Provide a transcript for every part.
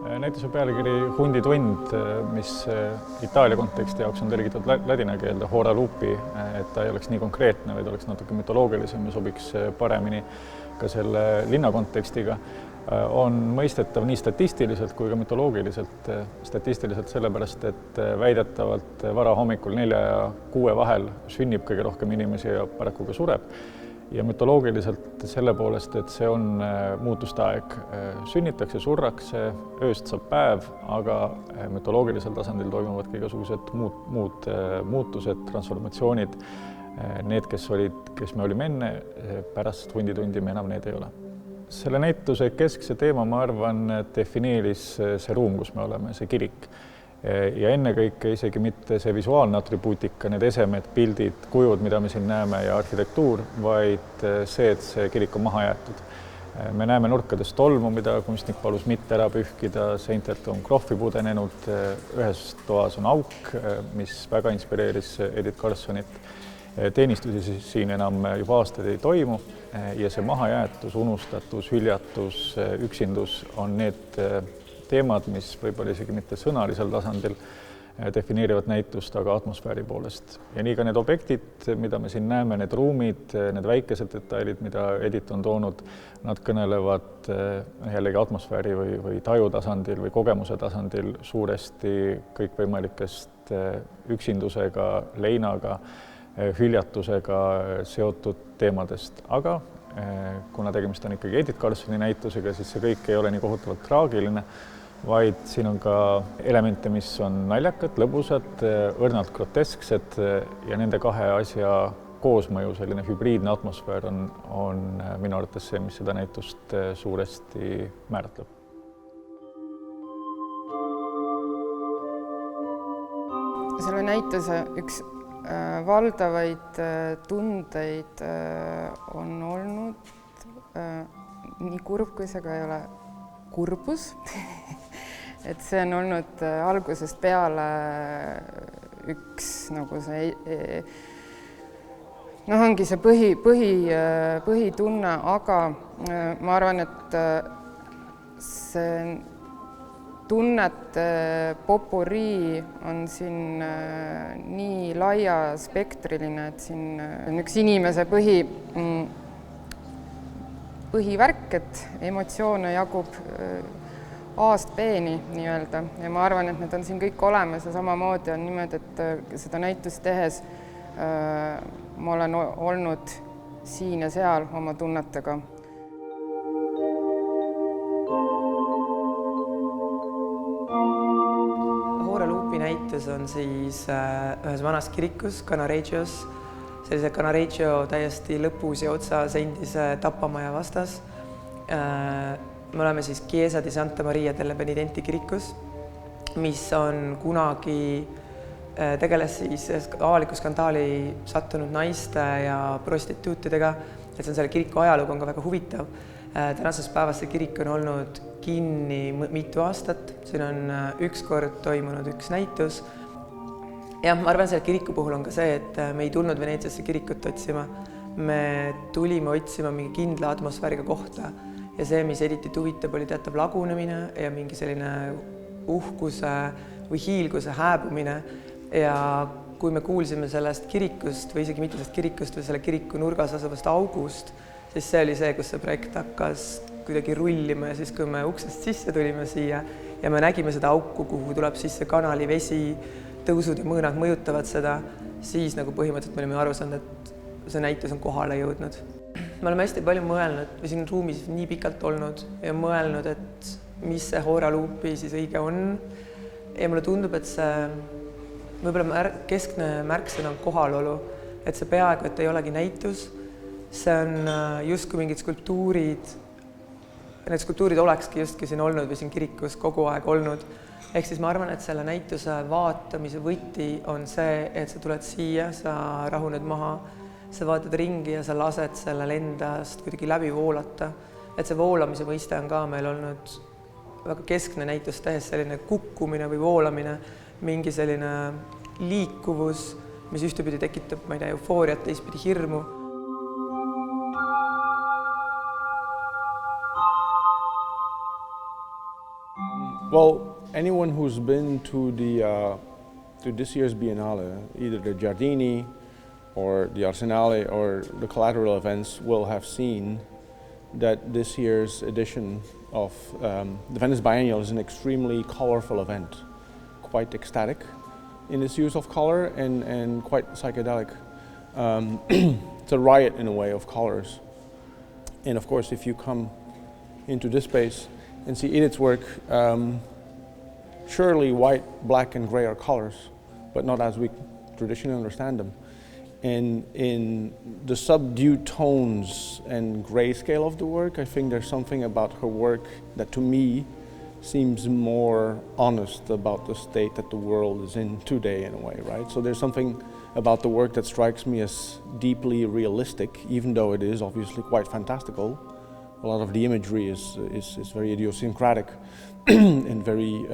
Näituse pealkiri Hunditund, mis Itaalia konteksti jaoks on tõlgitud ladina keelde Hora Lupi, et ta ei oleks nii konkreetne, vaid oleks natuke mütoloogilisem ja sobiks paremini ka selle linna kontekstiga, on mõistetav nii statistiliselt kui ka mütoloogiliselt. Statistiliselt sellepärast, et väidetavalt varahommikul 4 ja 6 vahel sünnib kõige rohkem inimesi ja paraku ka sureb. Ja mütoloogiliselt selle poolest, et see on muutuste aeg. Sünnitakse, surrakse, ööst saab päev, aga mütoloogilisel tasandil toimuvad ka igasugused muud muutused, transformatsioonid. Need, kes me olime enne, pärast Hunditundi me enam need ei ole. Selle näituse keskse teema, ma arvan, defineeris see ruum, kus me oleme, see kirik. Ja ennekõike isegi mitte see visuaalne atribuutika, need esemed, pildid, kujud, mida me siin näeme ja arhitektuur, vaid see, et see kirik on maha jäetud. Me näeme nurkades tolmu, mida kunstnik palus mitte ära pühkida, seintelt on krohvi pudenenud, ühes toas on auk, mis väga inspireeris Edith Carsonit. Teenistusi siin enam juba aastaid ei toimu ja see mahajäetus, unustatus, hüljatus, üksindus on need teemad, mis võib-olla isegi mitte sõnalisel tasandil defineerivad näitust, aga atmosfääri poolest. Ja nii ka need objektid, mida me siin näeme, need ruumid, need väikesed detailid, mida Edith on toonud, nad kõnelevad jällegi atmosfääri või taju tasandil või kogemuse tasandil suuresti kõikvõimalikest üksindusega, leinaga, hüljatusega seotud teemadest. Aga kuna tegemist on ikkagi Edith Carsoni näitusega, siis see kõik ei ole nii kohutavalt traagiline, vaid siin on ka elemente, mis on naljakad, lõbusad, õrnalt grotesksed ja nende kahe asja koosmõju, selline hübriidne atmosfäär on minu arvates see, mis seda näitust suuresti määratleb. Selle näituse üks valdavaid tundeid on olnud nii kurb, kui see ka ei ole kurbus. Et see on olnud algusest peale üks nagu see ongi see põhitunne, aga ma arvan, et see tunnete popuri on siin nii laia spektriline, et siin on üks inimese põhivärk, et emotsioone jagub A-st B-ni nii-öelda. Ja ma arvan, et need on siin kõik olemas ja samamoodi on niimoodi, et seda näitust tehes ma olen olnud siin ja seal oma tunnetega. Näitus on siis ühes vanas kirikus, Canareggios, sellise Canareggio täiesti lõpus ja otsas endise tapamaja vastas. Me oleme siis Chiesa di Santa Maria delle Benedenti kirikus, mis on kunagi tegeles siis avaliku skandaali sattunud naiste ja prostituutidega, et see on selle kiriku ajalugu on ka väga huvitav. Tänases päevas see kirik on olnud kinni mitu aastat, siin on üks kord toimunud üks näitus. Ja ma arvan, selle kiriku puhul on ka see, et me ei tulnud Veneetsiasse kirikut otsima, me tulime otsima mingi kindla atmosfääriga kohta ja see, mis eriti huvitab, oli teatav lagunemine ja mingi selline uhkuse või hiilguse hääbumine ja kui me kuulsime sellest kirikust või isegi mitte sellest kirikust või selle kiriku nurgas asuvast august, siis see oli see, kus see projekt hakkas kuidagi rullima ja siis, kui me uksest sisse tulime siia ja me nägime seda auku, kuhu tuleb sisse kanali, vesi, tõusud ja mõõnad mõjutavad seda, siis nagu põhimõtteliselt me olime aru saanud, et see näitus on kohale jõudnud. Me oleme hästi palju mõelnud või siin ruumis nii pikalt olnud ja mõelnud, et mis see Hora Lupi siis õige on. Ja mulle tundub, et see võib-olla keskne märksõna on kohalolu, et see peaaegu, et ei olegi näitus. See on justkui mingid skulptuurid, need skulptuurid olekski justkui siin olnud või siin kirikus kogu aeg olnud. Ehk siis ma arvan, et selle näituse vaatamise võti on see, et sa tuled siia, sa rahuned maha, sa vaatad ringi ja sa lased sellel endast kuidagi läbi voolata. Et see voolamise mõiste on ka meil olnud väga keskne näitus tehes selline kukkumine või voolamine, mingi selline liikuvus, mis ühtepidi tekitab, ma ei tea, eufooriat, teistpidi hirmu. Well, anyone who's been to this year's Biennale, either the Giardini or the Arsenale or the collateral events, will have seen that this year's edition of the Venice Biennial is an extremely colorful event, quite ecstatic in its use of color and quite psychedelic. It's a riot in a way of colors. And of course, if you come into this space and see Edith's work, surely white, black and gray are colors, but not as we traditionally understand them. And in the subdued tones and grayscale of the work, I think there's something about her work that to me seems more honest about the state that the world is in today in a way, right? So there's something about the work that strikes me as deeply realistic, even though it is obviously quite fantastical. A lot of the imagery is very idiosyncratic and very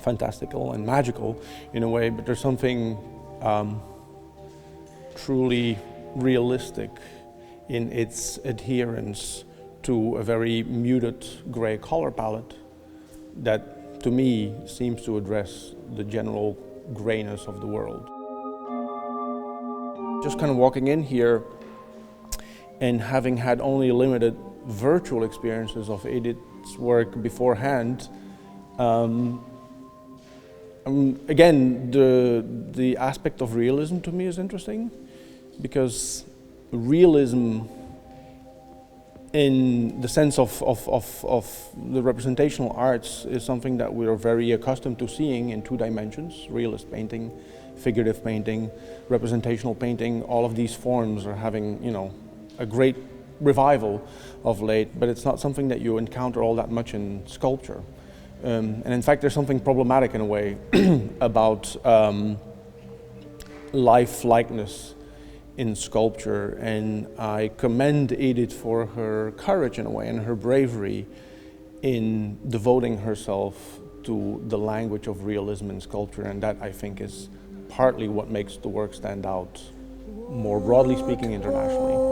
fantastical and magical in a way, but there's something truly realistic in its adherence to a very muted gray color palette that to me seems to address the general grayness of the world. Just kind of walking in here and having had only limited virtual experiences of Edith's work beforehand, again, the aspect of realism to me is interesting, because realism in the sense of the representational arts is something that we are very accustomed to seeing in 2 dimensions: realist painting, figurative painting, representational painting. All of these forms are having, you know, a great revival of late, but it's not something that you encounter all that much in sculpture. And in fact, there's something problematic in a way about life-likeness in sculpture, and I commend Edith for her courage in a way and her bravery in devoting herself to the language of realism in sculpture, and that I think is partly what makes the work stand out, more broadly speaking, internationally.